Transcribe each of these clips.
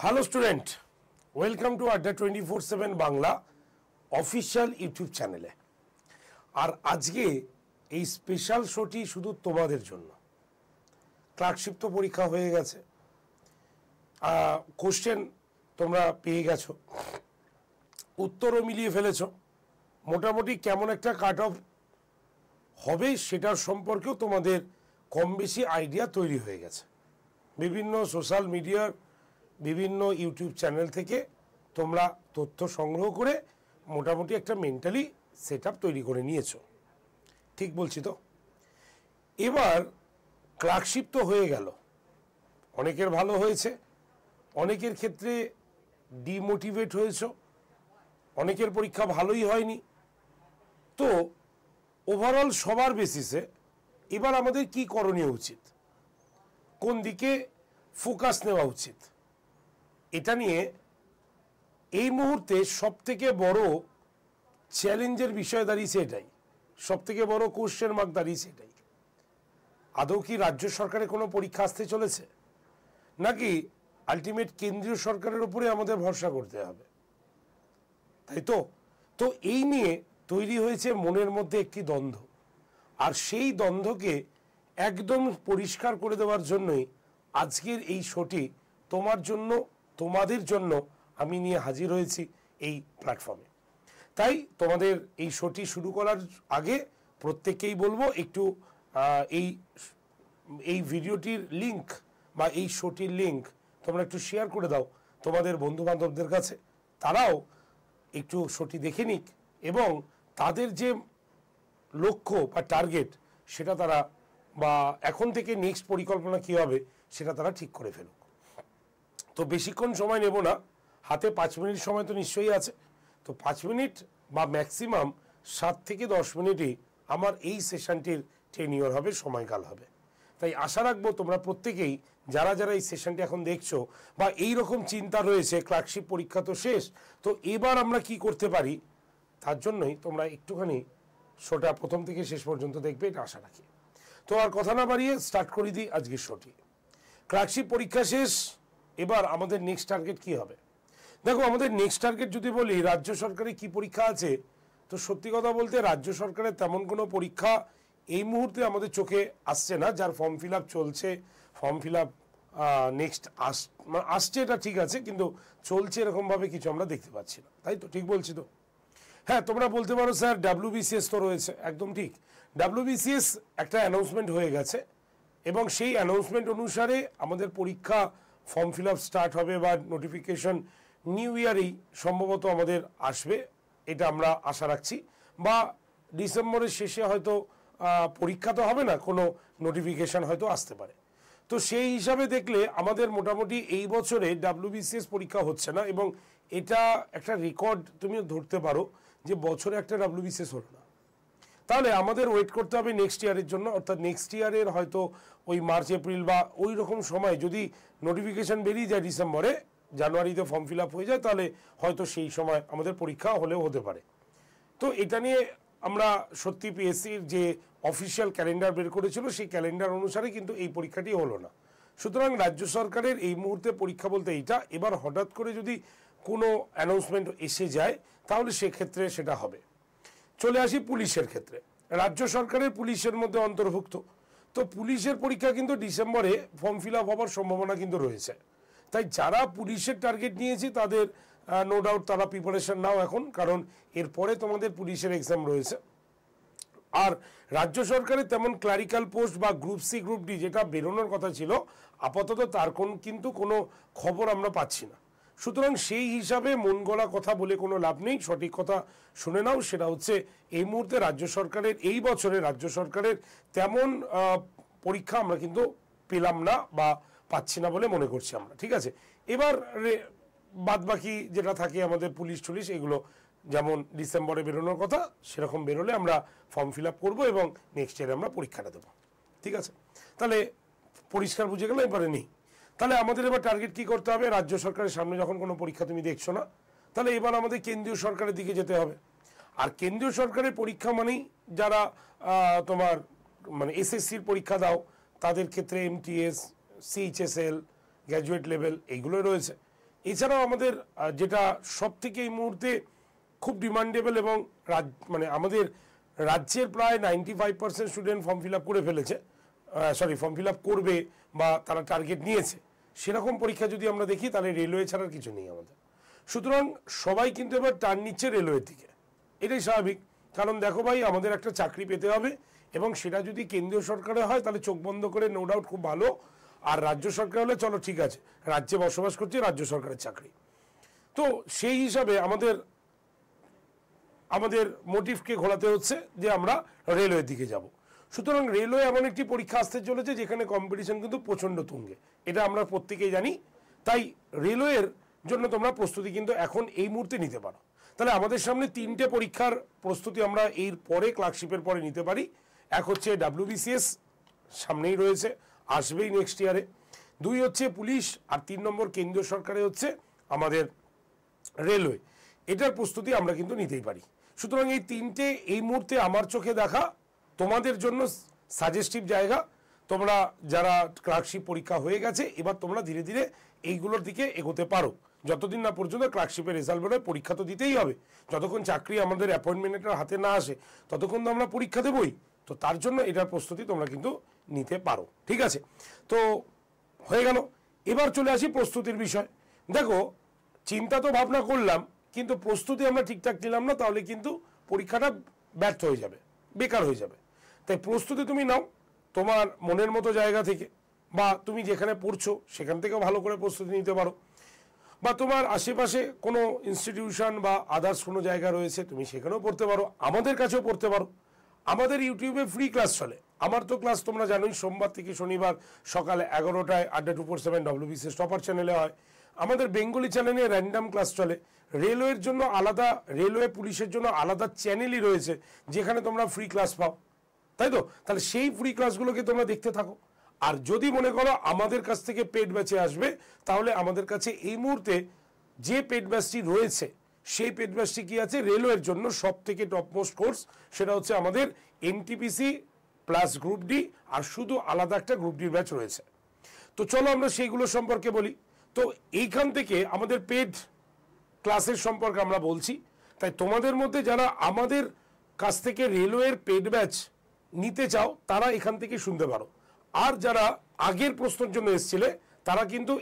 Hello student, welcome to আড্ডা 24/7 Bangla official YouTube চ্যানেলে। আর আজকে এই স্পেশাল শোটি শুধু তোমাদের জন্য। ক্লার্কশিপ তো পরীক্ষা হয়ে গেছে, কোশ্চেন তোমরা পেয়ে গেছো, উত্তরও মিলিয়ে ফেলেছ। মোটামুটি কেমন একটা কাট অফ হবে সেটার সম্পর্কেও তোমাদের কম বেশি আইডিয়া তৈরি হয়ে গেছে। বিভিন্ন সোশ্যাল মিডিয়ার বিভিন্ন ইউটিউব চ্যানেল থেকে তোমরা তথ্য সংগ্রহ করে মোটামুটি একটা মেন্টালি সেট আপ তৈরি করে নিয়েছো, ঠিক বলছি তো? এবার ক্লার্কশিপ তো হয়ে গেল, অনেকের ভালো হয়েছে, অনেকের ক্ষেত্রে ডিমোটিভেট হয়েছ, অনেকের পরীক্ষা ভালোই হয়নি। তো ওভারঅল সবার বেসিসে এবার আমাদের কি করণীয় উচিত, কোন দিকে ফোকাস নেওয়া উচিত, এটা নিয়ে এই মুহূর্তে সবথেকে বড় চ্যালেঞ্জের বিষয় দাঁড়িয়েছে এটাই, সবথেকে বড় কোশ্চেন মার্ক দাঁড়িয়েছে এটাই। আদৌ কি রাজ্য সরকারের কোনো পরীক্ষা আসতে চলেছে, নাকি আলটিমেট কেন্দ্রীয় সরকারের উপরে আমাদের ভরসা করতে হবে, তাই তো? তো এই নিয়ে তৈরি হয়েছে মনের মধ্যে একটি দ্বন্দ্ব, আর সেই দ্বন্দ্বকে একদম পরিষ্কার করে দেওয়ার জন্যই আজকের এই শোটি তোমার জন্য, তোমাদের জন্য আমি নিয়ে হাজির হয়েছি এই প্ল্যাটফর্মে। তাই তোমাদের এই শোটি শুরু করার আগে প্রত্যেককেই বলবো একটু এই ভিডিওটির লিংক বা এই শোটির লিংক তোমরা একটু শেয়ার করে দাও তোমাদের বন্ধুবান্ধবদের কাছে, তারাও একটু শোটি দেখে নিক এবং তাদের যে লক্ষ্য বা টার্গেট সেটা তারা, বা এখন থেকে নেক্সট পরিকল্পনা কী হবে সেটা তারা ঠিক করে ফেলুক। তো বেশিক্ষণ সময় নেব না, হাতে 5 মিনিট সময় তো নিশ্চয়ই আছে। তো 5 মিনিট বা ম্যাক্সিমাম 7 থেকে 10 মিনিটই আমার এই সেশনটির টেনিওর হবে, সময়কাল হবে। তাই আশা রাখবো তোমরা প্রত্যেকেই যারা যারা এই সেশনটি এখন দেখছো বা এই রকম চিন্তা রয়েছে, ক্লার্কশিপ পরীক্ষা তো শেষ, তো এবার আমরা কি করতে পারি, তার জন্যই তোমরা একটুখানি শোটা প্রথম থেকে শেষ পর্যন্ত দেখবে, এটা আশা রাখি। তো আর কথা না বাড়িয়ে স্টার্ট করে দিই আজকের শোটি। ক্লার্কশিপ পরীক্ষা শেষ, এবার আমাদের নেক্সট টার্গেট কি হবে? দেখো, আমাদের নেক্সট টার্গেট যদি বলি রাজ্য সরকারের কি পরীক্ষা আছে, তো সত্যি কথা বলতে রাজ্য সরকারের তেমন কোনো পরীক্ষা এই মুহূর্তে আমাদের চোখে আসছে না। যার ফর্ম ফিল আপ চলছে, ফর্ম ফিল আপ নেক্সট আসছে, এটা ঠিক আছে, কিন্তু চলছে এরকমভাবে কিছু আমরা দেখতে পাচ্ছি না, তাই তো? ঠিক বলছি তো? হ্যাঁ, তোমরা বলতে পারো স্যার WBCS তো রয়েছে, একদম ঠিক। WBCS একটা অ্যানাউন্সমেন্ট হয়ে গেছে এবং সেই অ্যানাউন্সমেন্ট অনুসারে আমাদের পরীক্ষা ফর্ম ফিল আপ স্টার্ট হবে বা নোটিফিকেশন নিউ ইয়ারেই সম্ভবত আমাদের আসবে, এটা আমরা আশা রাখছি। বা ডিসেম্বরের শেষে হয়তো পরীক্ষা তো হবে না, কোনো নোটিফিকেশান হয়তো আসতে পারে। তো সেই হিসাবে দেখলে আমাদের মোটামুটি এই বছরে WBCS পরীক্ষা হচ্ছে না, এবং এটা একটা রেকর্ড তুমি ধরতে পারো যে বছরে একটা WBCS হলো না। তাহলে আমাদের ওয়েট করতে হবে নেক্সট ইয়ারের জন্য, অর্থাৎ নেক্সট ইয়ারের হয়তো ওই মার্চ এপ্রিল বা ওই রকম সময় যদি নোটিফিকেশান বেরিয়ে যায় ডিসেম্বরে, জানুয়ারিতে ফর্ম ফিল আপ হয়ে যায়, তাহলে হয়তো সেই সময় আমাদের পরীক্ষা হলেও হতে পারে। তো এটা নিয়ে আমরা সত্যি পিএসসির যে অফিসিয়াল ক্যালেন্ডার বের করেছিল সেই ক্যালেন্ডার অনুসারে কিন্তু এই পরীক্ষাটি হলো না। সুতরাং রাজ্য সরকারের এই মুহূর্তে পরীক্ষা বলতে এইটা। এবার হঠাৎ করে যদি কোনো অ্যানাউন্সমেন্ট এসে যায় তাহলে সেক্ষেত্রে সেটা হবে। চলে আসি পুলিশের ক্ষেত্রে। রাজ্য সরকারের পুলিশের মধ্যে অন্তর্ভুক্ত, তো পুলিশের পরীক্ষা কিন্তু ডিসেম্বরে ফর্ম ফিল আপ হওয়ার সম্ভাবনা কিন্তু রয়েছে। তাই যারা পুলিশের টার্গেট নিয়েছে তাদের নো ডাউট তারা প্রিপারেশন নাও এখন, কারণ এরপরে তোমাদের পুলিশের এক্সাম রয়েছে। আর রাজ্য সরকারের তেমন ক্লারিক্যাল পোস্ট বা গ্রুপ সি গ্রুপ ডি যেটা বেরোনোর কথা ছিল, আপাতত তার কিন্তু কোনো খবর আমরা পাচ্ছি না। সুতরাং সেই হিসাবে মন গড়া কথা বলে কোনো লাভ নেই, সঠিক কথা শুনে নাও। সেটা হচ্ছে এই মুহূর্তে রাজ্য সরকারের, এই বছরে রাজ্য সরকারের তেমন পরীক্ষা আমরা কিন্তু পেলাম না বা পাচ্ছি না বলে মনে করছি আমরা, ঠিক আছে? এবার বাদ বাকি যেটা থাকে আমাদের পুলিশ টুলিশ, এগুলো যেমন ডিসেম্বরে বেরোনোর কথা সেরকম বেরোলে আমরা ফর্ম ফিল আপ করবো এবং নেক্সট ইয়ারে আমরা পরীক্ষাটা দেবো, ঠিক আছে? তাহলে পরিষ্কার বুঝে গেল এবারে নেই। তাহলে আমাদের এবার টার্গেট কী করতে হবে? রাজ্য সরকারের সামনে যখন কোনো পরীক্ষা তুমি দেখছো না, তাহলে এবার আমাদের কেন্দ্রীয় সরকারের দিকে যেতে হবে। আর কেন্দ্রীয় সরকারের পরীক্ষা মানেই যারা তোমার মানে এসএসসির পরীক্ষা দাও তাদের ক্ষেত্রে MTS, CHSL, গ্র্যাজুয়েট লেভেল এইগুলোই রয়েছে। এছাড়াও আমাদের যেটা সব থেকে এই মুহূর্তে খুব ডিমান্ডেবল এবং মানে আমাদের রাজ্যের প্রায় 95% স্টুডেন্ট ফর্ম ফিল আপ করে ফেলেছে, ফর্ম ফিল আপ করবে বা তারা টার্গেট নিয়েছে, সেরকম পরীক্ষা যদি আমরা দেখি তাহলে রেলওয়ে ছাড়ার কিছু নেই আমাদের। সুতরাং সবাই কিন্তু এবার টার্ন নিচ্ছে রেলওয়ের দিকে, এটাই স্বাভাবিক। কারণ দেখো ভাই, আমাদের একটা চাকরি পেতে হবে এবং সেটা যদি কেন্দ্রীয় সরকারে হয় তাহলে চোখ বন্ধ করে নো ডাউট খুব ভালো, আর রাজ্য সরকার হলে চলো ঠিক আছে, রাজ্যে বসবাস করছি, রাজ্য সরকারের চাকরি। তো সেই হিসাবে আমাদের মোটিভকে ঘোরাতে হচ্ছে যে আমরা রেলওয়ের দিকে যাব। সুতরাং রেলওয়ে এমন একটি পরীক্ষা আসতে চলেছে যেখানে কম্পিটিশন কিন্তু প্রচণ্ড তুঙ্গে, এটা আমরা প্রত্যেকেই জানি। তাই রেলওয়ের জন্য তোমরা প্রস্তুতি কিন্তু এখন এই মুহূর্তে নিতে পারো। তাহলে আমাদের সামনে 3টে পরীক্ষার প্রস্তুতি আমরা এর পরে ক্লার্কশিপের পরে নিতে পারি। এক হচ্ছে WBCS, সামনেই রয়েছে, আসবেই নেক্সট ইয়ারে। 2 হচ্ছে পুলিশ, আর 3 নম্বর কেন্দ্রীয় সরকারে হচ্ছে আমাদের রেলওয়ে। এটার প্রস্তুতি আমরা কিন্তু নিতেই পারি। সুতরাং এই 3টে এই মুহূর্তে আমার চোখে দেখা তোমাদের জন্য সাজেস্টিভ জায়গা। তোমরা যারা ক্লার্কশিপ পরীক্ষা হয়ে গেছে, এবার তোমরা ধীরে ধীরে এইগুলোর দিকে এগোতে পারো। যতদিন না পর্যন্ত ক্লার্কশিপের রেজাল্ট বেরোয়, পরীক্ষা তো দিতেই হবে। যতক্ষণ চাকরি আমাদের অ্যাপয়েন্টমেন্টের হাতে না আসে ততক্ষণ তো আমরা পরীক্ষা দেবই। তো তার জন্য এটার প্রস্তুতি তোমরা কিন্তু নিতে পারো, ঠিক আছে? তো হয়ে গেল। এবার চলে আসি প্রস্তুতির বিষয়। দেখো, চিন্তা তো ভাবনা করলাম, কিন্তু প্রস্তুতি আমরা ঠিকঠাক নিলাম না, তাহলে কিন্তু পরীক্ষাটা ব্যর্থ হয়ে যাবে, বেকার হয়ে যাবে। তাই প্রস্তুতি তুমি নাও তোমার মনের মতো জায়গা থেকে, বা তুমি যেখানে পড়ছো সেখান থেকেও ভালো করে প্রস্তুতি নিতে পারো, বা তোমার আশেপাশে কোনো ইনস্টিটিউশন বা আদার্স কোনো জায়গা রয়েছে তুমি সেখানেও পড়তে পারো, আমাদের কাছেও পড়তে পারো। আমাদের ইউটিউবে ফ্রি ক্লাস চলে। আমার তো ক্লাস তোমরা জানোই, সোমবার থেকে শনিবার সকাল 11টায় আড্ডা 247 WBCS টপার চ্যানেলে হয়। আমাদের বেঙ্গলি চ্যানেলে র্যান্ডাম ক্লাস চলে। রেলওয়ের জন্য আলাদা, রেলওয়ে পুলিশের জন্য আলাদা চ্যানেলই রয়েছে যেখানে তোমরা ফ্রি ক্লাস পাও, তাই তো? তাহলে সেই ফ্রি ক্লাসগুলোকে তোমরা দেখতে থাকো। আর যদি মনে করো আমাদের কাছ থেকে পেড ব্যাচে আসবে, তাহলে আমাদের কাছে এই মুহূর্তে যে পেড ব্যাচটি রয়েছে সেই পেড ব্যাচটি কি আছে, রেলওয়ের জন্য সব থেকে টপমোস্ট কোর্স, সেটা হচ্ছে আমাদের NTPC প্লাস গ্রুপ ডি, আর শুধু আলাদা একটা গ্রুপ ডির ব্যাচ রয়েছে। তো চলো আমরা সেইগুলো সম্পর্কে বলি। তো এইখান থেকে আমাদের পেড ক্লাসের সম্পর্কে আমরা বলছি। তাই তোমাদের মধ্যে যারা আমাদের কাছ থেকে রেলওয়ের পেড ব্যাচ নিতে চাও তারা এখান থেকে শুনতে পারো, আর যারা আগের প্রশ্নের জন্য এসেছিলে তারা কিন্তু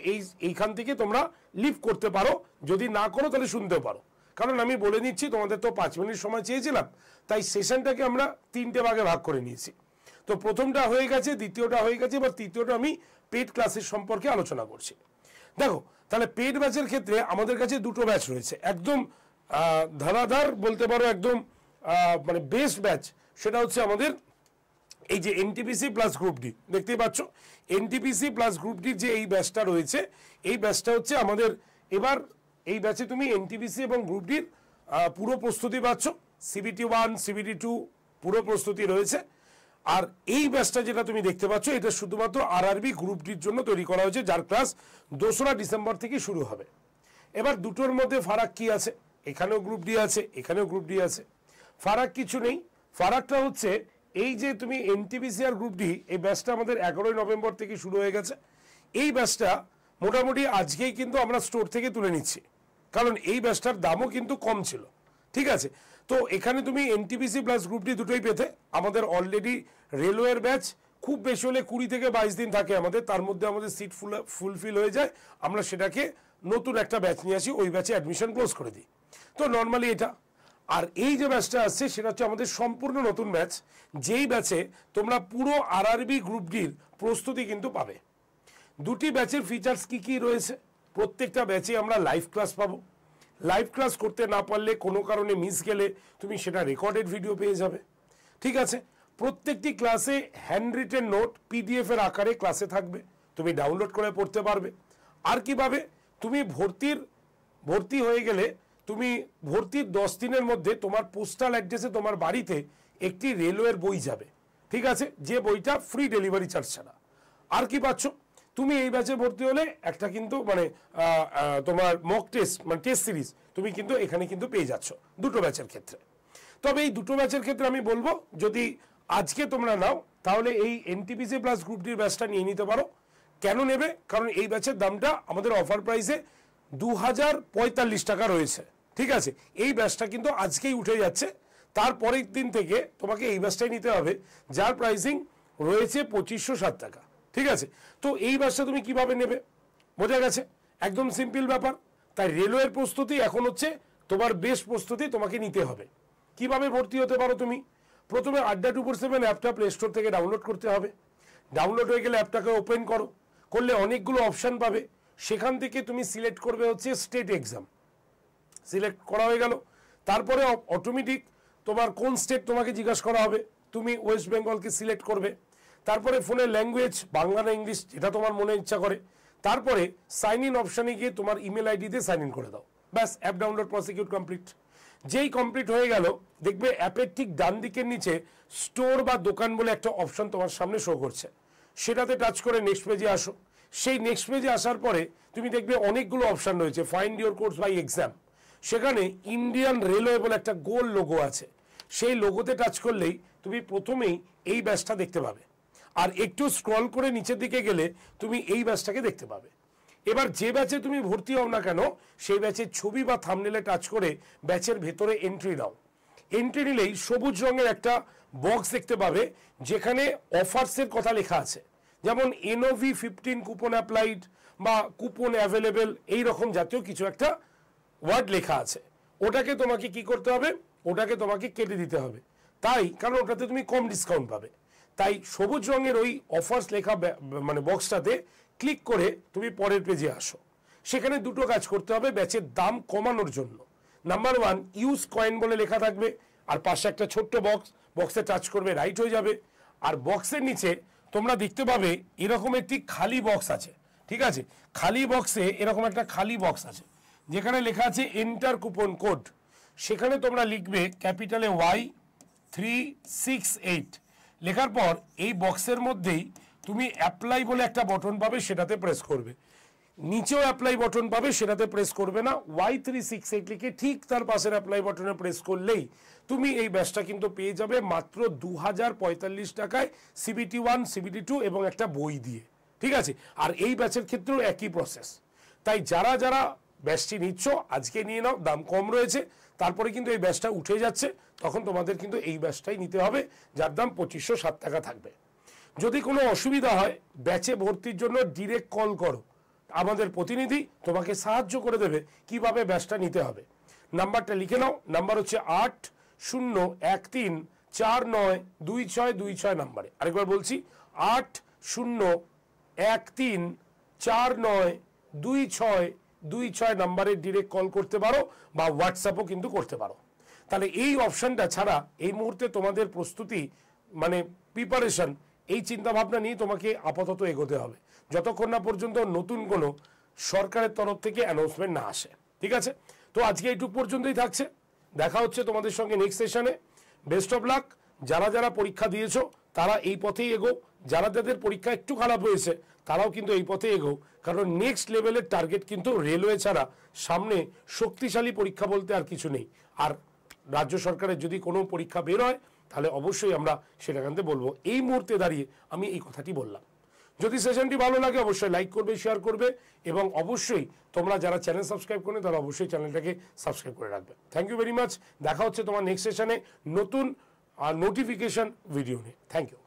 এইখান থেকে তোমরা লিভ করতে পারো। যদি না করো তাহলে শুনতেও পারো, কারণ আমি বলে নিচ্ছি তোমাদের তো 5 মিনিট সময় চেয়েছিলাম, তাই সেশনটাকে আমরা 3টে ভাগে ভাগ করে নিয়েছি। তো প্রথমটা হয়ে গেছে, দ্বিতীয়টা হয়ে গেছে, এবার তৃতীয়টা আমি পেড ক্লাসের সম্পর্কে আলোচনা করছি। দেখো, তাহলে পেড ব্যাচের ক্ষেত্রে আমাদের কাছে 2টো ব্যাচ রয়েছে, একদম ধারাধার বলতে পারো, একদম মানে বেস্ট ব্যাচ। সেটা হচ্ছে আমাদের এই যে NTPC প্লাস গ্রুপ ডি, দেখতেই পাচ্ছ NTPC প্লাস গ্রুপ ডির যে এই ব্যাচটা রয়েছে, এই ব্যাচটা হচ্ছে আমাদের। এবার এই ব্যাচে তুমি NTPC এবং গ্রুপ ডির পুরো প্রস্তুতি পাচ্ছ, CBT 1 CBT 2 পুরো প্রস্তুতি রয়েছে। আর এই ব্যাচটা যেটা তুমি দেখতে পাচ্ছ, এটা শুধুমাত্র RRB গ্রুপ ডির জন্য তৈরি করা হয়েছে, যার ক্লাস 2রা ডিসেম্বর থেকে শুরু হবে। এবার দুটোর মধ্যে ফারাক কি আছে, এখানেও গ্রুপ ডি আছে, এখানেও গ্রুপ ডি আছে, ফারাক কিছু নেই। ফারাকটা হচ্ছে এই যে তুমি NTPC আর গ্রুপ ডি, এই ব্যাচটা আমাদের 11ই নভেম্বর থেকে শুরু হয়ে গেছে। এই ব্যাচটা মোটামুটি আজকেই কিন্তু আমরা স্টোর থেকে তুলে নিচ্ছি, কারণ এই ব্যাচটার দামও কিন্তু কম ছিল, ঠিক আছে? তো এখানে তুমি NTPC প্লাস গ্রুপ ডি দুটোই পেতে। আমাদের অলরেডি রেলওয়ের ব্যাচ খুব বেশি হলে 20 থেকে 22 দিন থাকে আমাদের, তার মধ্যে আমাদের সিট ফুলফিল হয়ে যায়, আমরা সেটাকে নতুন একটা ব্যাচ নিয়ে আসি, ওই ব্যাচে অ্যাডমিশন ক্লোজ করে দিই। তো নর্মালি এটা। আর এই যে ব্যাচটা আসছে সেটা হচ্ছে আমাদের সম্পূর্ণ নতুন ব্যাচ, যেই ব্যাচে তোমরা পুরো RRB গ্রুপ ডির প্রস্তুতি কিন্তু পাবে। 2টি ব্যাচের ফিচার্স কি কি রয়েছে, প্রত্যেকটা ব্যাচে আমরা লাইভ ক্লাস পাবো। লাইভ ক্লাস করতে না পারলে, কোনো কারণে মিস গেলে, তুমি সেটা রেকর্ডেড ভিডিও পেয়ে যাবে, ঠিক আছে? প্রত্যেকটি ক্লাসে হ্যান্ড রিটেন নোট PDF এর আকারে ক্লাসে থাকবে, তুমি ডাউনলোড করে পড়তে পারবে। আর কিভাবে, তুমি ভর্তি হয়ে গেলে তুমি ভর্তির 10 দিনের মধ্যে তোমার পোস্টাল অ্যাড্রেসে তোমার বাড়িতে একটি রেলওয়ের বই যাবে, ঠিক আছে? যে বইটা ফ্রি ডেলিভারি চার্জ ছাড়া। আর কি পাচ্ছ, তুমি এই ব্যাচে ভর্তি হলে একটা কিন্তু মানে তোমার মক টেস্ট, মানে টেস্ট সিরিজ তুমি কিন্তু এখানে কিন্তু পেয়ে যাচ্ছ 2টো ব্যাচের ক্ষেত্রে। তবে এই 2টো ব্যাচের ক্ষেত্রে আমি বলবো, যদি আজকে তোমরা নাও তাহলে এই NTPC প্লাস গ্রুপ ডির ব্যাচটা নিয়ে নিতে পারো। কেন নেবে, কারণ এই ব্যাচের দামটা আমাদের অফার প্রাইসে 2045 টাকা রয়েছে। ঠিক আছে, এই ব্যাচটা কিন্তু আজকেই উঠে যাচ্ছে, তারপরের দিন থেকে তোমাকে এই ব্যাচটাই নিতে হবে যার প্রাইসিং রয়েছে 2507 টাকা। ঠিক আছে, তো এই ব্যাচটা তুমি কিভাবে নেবে বোঝা গেছে, একদম সিম্পল ব্যাপার। তাই রেলওয়ের প্রস্তুতি এখন হচ্ছে তোমার বেশ প্রস্তুতি তোমাকে নিতে হবে। কিভাবে ভর্তি হতে পারো তুমি, প্রথমে আড্ডা 247 অ্যাপটা প্লে স্টোর থেকে ডাউনলোড করতে হবে। ডাউনলোড হয়ে গেলে অ্যাপটাকে ওপেন করো, করলে অনেকগুলো অপশান পাবে, সেখান থেকে তুমি সিলেক্ট করবে হচ্ছে স্টেট এক্সাম। সিলেক্ট করা হয়ে গেল, তারপরে অটোমেটিক তোমার কোন স্টেট তোমাকে জিজ্ঞাসা করা হবে, তুমি ওয়েস্ট বেঙ্গলকে সিলেক্ট করবে। তারপরে ফোনের ল্যাঙ্গুয়েজ বাংলা না ইংলিশ যেটা তোমার মনে ইচ্ছা করে, তারপরে সাইন ইন অপশানে গিয়ে তোমার ইমেল আইডি দিয়ে সাইন ইন করে দাও, ব্যাস অ্যাপ ডাউনলোড প্রসিকিউট কমপ্লিট। যেই কমপ্লিট হয়ে গেল দেখবে অ্যাপের ঠিক ডান দিকের নিচে স্টোর বা দোকান বলে একটা অপশন তোমার সামনে শো করছে, সেটাতে টাচ করে নেক্সট পেজে আসো। সেই নেক্সট পেজে আসার পরে তুমি দেখবে অনেকগুলো অপশান রয়েছে, find your course by exam, সেখানে ইন্ডিয়ান রেলওয়ে বলে একটা গোল লোগো আছে, সেই লোগোতে টাচ করলেই তুমি প্রথমেই এই ব্যাচটা দেখতে পাবে। আর একটু স্ক্রল করে নিচের দিকে গেলে তুমি এই ব্যাচটাকে দেখতে পাবে। এবার যে ব্যাচে তুমি ভর্তি হও না কেন সেই ব্যাচের ছবি বা থাম্বনেলে টাচ করে ব্যাচের ভেতরে এন্ট্রি দাও। এন্ট্রি নিলেই সবুজ রঙের একটা বক্স দেখতে পাবে যেখানে অফার্সের কথা লেখা আছে, যেমন NOV 15 কুপন অ্যাপ্লাইড বা কুপন অ্যাভেলেবেল, এই রকম জাতীয় কিছু একটা ওয়ার্ড লেখা আছে। ওটাকে তোমাকে কি করতে হবে, ওটাকে তোমাকে কেটে দিতে হবে, তাই কারণ ওটাতে তুমি কম ডিসকাউন্ট পাবে। তাই সবুজ রঙের ওই অফার্স লেখা মানে বক্সটাতে ক্লিক করে তুমি পরের পেজে আসো। সেখানে দুটো কাজ করতে হবে ব্যাচের দাম কমানোর জন্য। নাম্বার 1, ইউজ কয়েন বলে লেখা থাকবে, আর পাশে একটা ছোট্ট বক্স, বক্সে টাচ করবে রাইট হয়ে যাবে। আর বক্সের নিচে তোমরা দেখতে পাবে এরকম একটি খালি বক্স আছে। ঠিক আছে, খালি বক্সে এরকম একটা খালি বক্স আছে যেখানে লেখা আছে এন্টার কুপন কোড। সেখানে তোমরা লিখবে ক্যাপিটালে Y368, লেখার পর এই বক্সের মধ্যেই তুমি অ্যাপ্লাই বলে একটা বটন পাবে, সেটাতে প্রেস করবে। নিচেও অ্যাপ্লাই বটন পাবে, সেটাতে প্রেস করবে না, Y368 লিখে ঠিক তার পাশের অ্যাপ্লাই বটনে প্রেস করলেই তুমি এই ব্যাচটা কিন্তু পেয়ে যাবে মাত্র 2045 টাকায়, CBT 1, CBT 2 এবং একটা বই দিয়ে। ঠিক আছে, আর এই ব্যাচের ক্ষেত্রেও একই প্রসেস। তাই যারা যারা ব্যাচটি নিচ্ছ আজকে নিয়ে নাও, দাম কম রয়েছে, তারপরে কিন্তু এই ব্যাচটা উঠে যাচ্ছে, তখন তোমাদের কিন্তু এই ব্যাচটাই নিতে হবে যার দাম 2507 টাকা থাকবে। যদি কোনো অসুবিধা হয় ব্যাচে ভর্তির জন্য ডিরেক্ট কল করো, আমাদের প্রতিনিধি তোমাকে সাহায্য করে দেবে কিভাবে ব্যাচটা নিতে হবে। নাম্বারটা লিখে নাও, নাম্বার হচ্ছে 8013492626 নাম্বারে। আরেকবার বলছি 8013492626 নাম্বারে ডিরেক্ট কল করতে পারো বা হোয়াটসঅ্যাপও কিন্তু করতে পারো। তাহলে এই অপশানটা ছাড়া এই মুহূর্তে তোমাদের প্রস্তুতি মানে প্রিপারেশন, এই চিন্তাভাবনা নিয়ে তোমাকে আপাতত এগোতে হবে যতক্ষণ না পর্যন্ত নতুন কোনো সরকারের তরফ থেকে অ্যানাউন্সমেন্ট না আসে। ঠিক আছে, তো আজকে এইটুকু পর্যন্তই থাকছে, দেখা হচ্ছে তোমাদের সঙ্গে নেক্সট সেশনে। Best of luck. যারা যারা পরীক্ষা দিয়েছো তারা এই পথেই এগো, যারা যাদের পরীক্ষা একটু খারাপ হয়েছে তারাও কিন্তু এই পথে এগো, কারণ নেক্সট লেভেলের টার্গেট কিন্তু রেলওয়ে ছাড়া সামনে শক্তিশালী পরীক্ষা বলতে আর কিছু নেই। আর রাজ্য সরকারের যদি কোনো পরীক্ষা বের হয় তাহলে অবশ্যই আমরা সেটাখানতে বলবো। এই মুহূর্তে দাঁড়িয়ে আমি এই কথাটি বললাম। যদি সেশনটি ভালো লাগে অবশ্যই লাইক করবে, শেয়ার করবে, এবং অবশ্যই তোমরা যারা চ্যানেল সাবস্ক্রাইব করবে তারা অবশ্যই চ্যানেলটাকে সাবস্ক্রাইব করে রাখবে। Thank you very much. দেখা হচ্ছে তোমার নেক্সট সেশনে নতুন নোটিফিকেশন ভিডিও নিয়ে। Thank you.